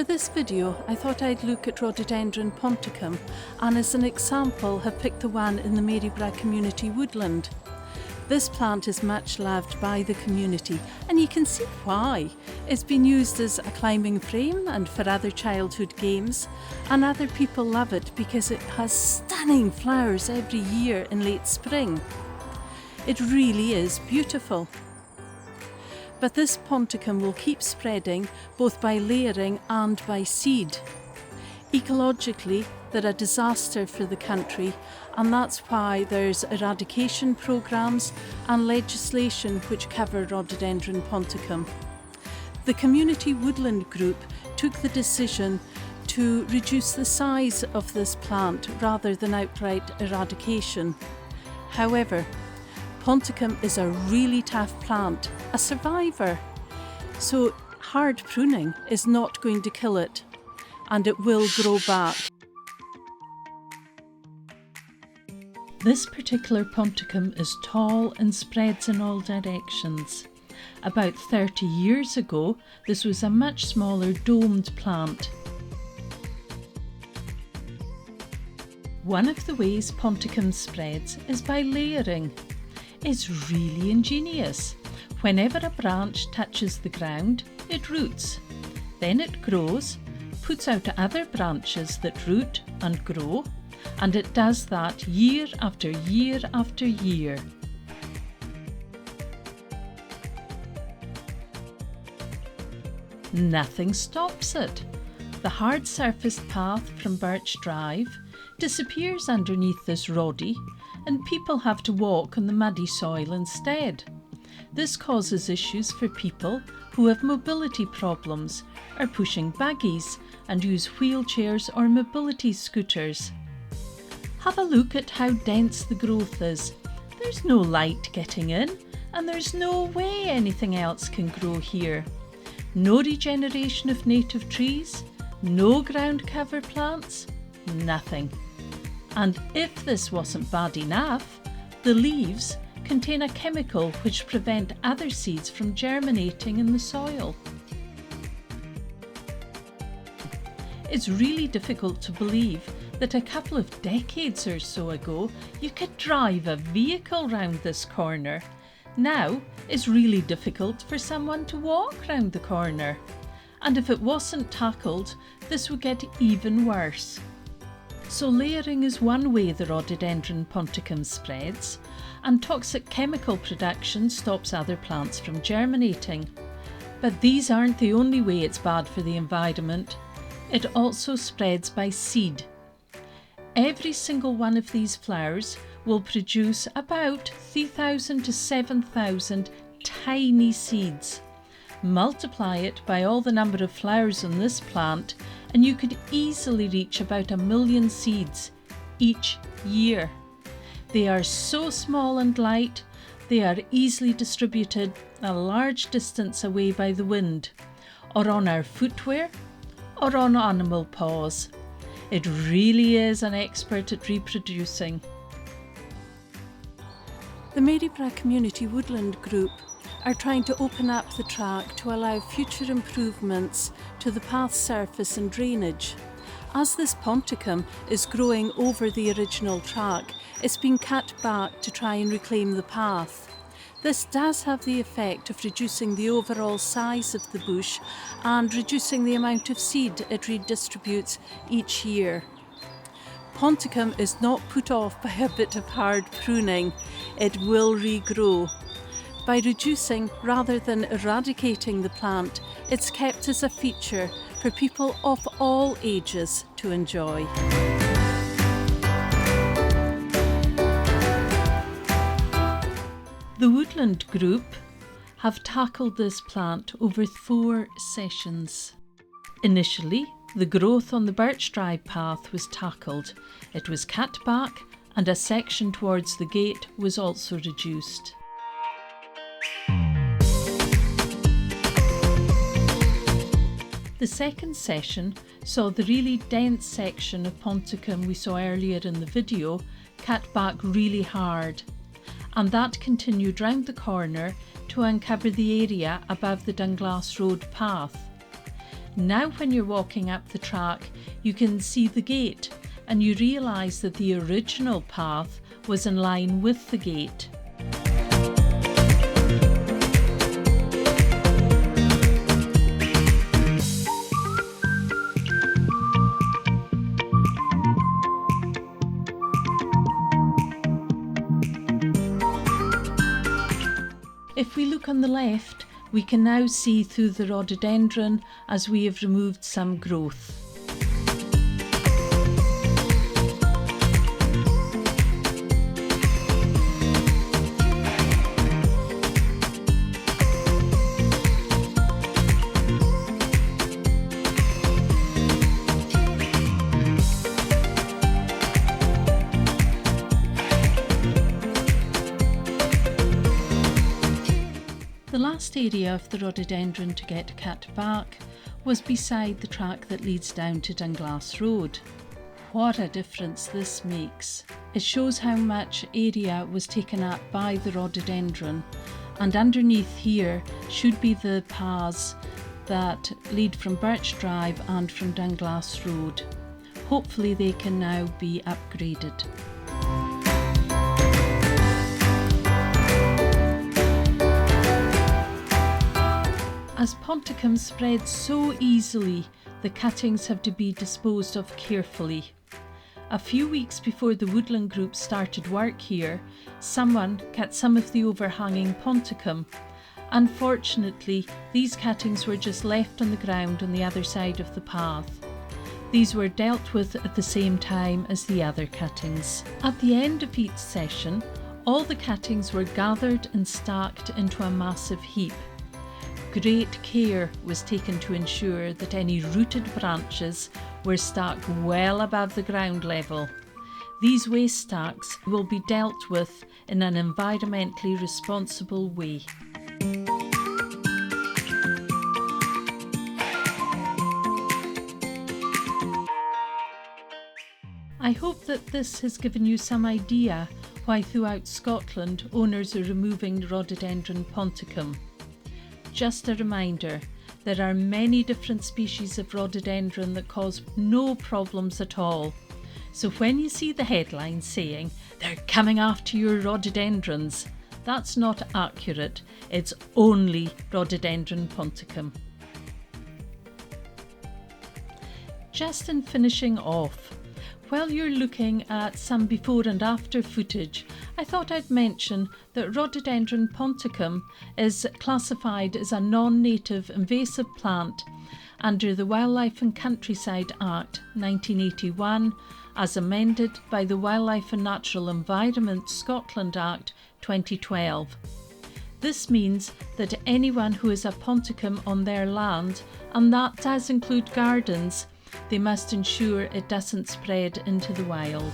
For this video, I thought I'd look at Rhododendron Ponticum, and as an example have picked the one in the Maryburgh Community Woodland. This plant is much loved by the community, and you can see why. It's been used as a climbing frame and for other childhood games, and other people love it because it has stunning flowers every year in late spring. It really is beautiful. But this ponticum will keep spreading both by layering and by seed. Ecologically, they're a disaster for the country, and that's why there's eradication programmes and legislation which cover Rhododendron Ponticum. The Community Woodland Group took the decision to reduce the size of this plant rather than outright eradication. However, Ponticum is a really tough plant, a survivor, so hard pruning is not going to kill it, and it will grow back. This particular ponticum is tall and spreads in all directions. About 30 years ago, this was a much smaller domed plant. One of the ways ponticum spreads is by layering. It's really ingenious. Whenever a branch touches the ground, it roots. Then it grows, puts out other branches that root and grow, and it does that year after year after year. Nothing stops it. The hard surfaced path from Birch Drive disappears underneath this roddy, and people have to walk on the muddy soil instead. This causes issues for people who have mobility problems, are pushing buggies and use wheelchairs or mobility scooters. Have a look at how dense the growth is. There's no light getting in, and there's no way anything else can grow here. No regeneration of native trees, no ground cover plants, nothing. And if this wasn't bad enough, the leaves contain a chemical which prevent other seeds from germinating in the soil. It's really difficult to believe that a couple of decades or so ago you could drive a vehicle round this corner. Now it's really difficult for someone to walk round the corner. And if it wasn't tackled, this would get even worse. So layering is one way the Rhododendron Ponticum spreads, and toxic chemical production stops other plants from germinating. But these aren't the only way it's bad for the environment. It also spreads by seed. Every single one of these flowers will produce about 3,000 to 7,000 tiny seeds. Multiply it by all the number of flowers on this plant, and you could easily reach about 1 million seeds each year. They are so small and light, they are easily distributed a large distance away by the wind, or on our footwear, or on animal paws. It really is an expert at reproducing. The Maryburgh Community Woodland Group are trying to open up the track to allow future improvements to the path surface and drainage. As this ponticum is growing over the original track, it's been cut back to try and reclaim the path. This does have the effect of reducing the overall size of the bush and reducing the amount of seed it redistributes each year. Ponticum is not put off by a bit of hard pruning. It will regrow. By reducing rather than eradicating the plant, it's kept as a feature for people of all ages to enjoy. The Woodland Group have tackled this plant over 4 sessions. Initially, the growth on the Birch Drive path was tackled. It was cut back, and a section towards the gate was also reduced. The second session saw the really dense section of ponticum we saw earlier in the video cut back really hard, and that continued round the corner to uncover the area above the Dunglass Road path. Now when you're walking up the track, you can see the gate and you realise that the original path was in line with the gate. If we look on the left, we can now see through the rhododendron as we have removed some growth. The last area of the rhododendron to get cut back was beside the track that leads down to Dunglass Road. What a difference this makes. It shows how much area was taken up by the rhododendron, and underneath here should be the paths that lead from Birch Drive and from Dunglass Road. Hopefully they can now be upgraded. As ponticum spreads so easily, the cuttings have to be disposed of carefully. A few weeks before the woodland group started work here, someone cut some of the overhanging ponticum. Unfortunately, these cuttings were just left on the ground on the other side of the path. These were dealt with at the same time as the other cuttings. At the end of each session, all the cuttings were gathered and stacked into a massive heap. Great care was taken to ensure that any rooted branches were stacked well above the ground level. These waste stacks will be dealt with in an environmentally responsible way. I hope that this has given you some idea why throughout Scotland owners are removing Rhododendron Ponticum. Just a reminder, there are many different species of rhododendron that cause no problems at all. So when you see the headlines saying, "They're coming after your rhododendrons," that's not accurate. It's only Rhododendron Ponticum. Just in finishing off, while you're looking at some before and after footage, I thought I'd mention that Rhododendron Ponticum is classified as a non-native invasive plant under the Wildlife and Countryside Act 1981, as amended by the Wildlife and Natural Environment Scotland Act 2012. This means that anyone who has a ponticum on their land, and that does include gardens, they must ensure it doesn't spread into the wild.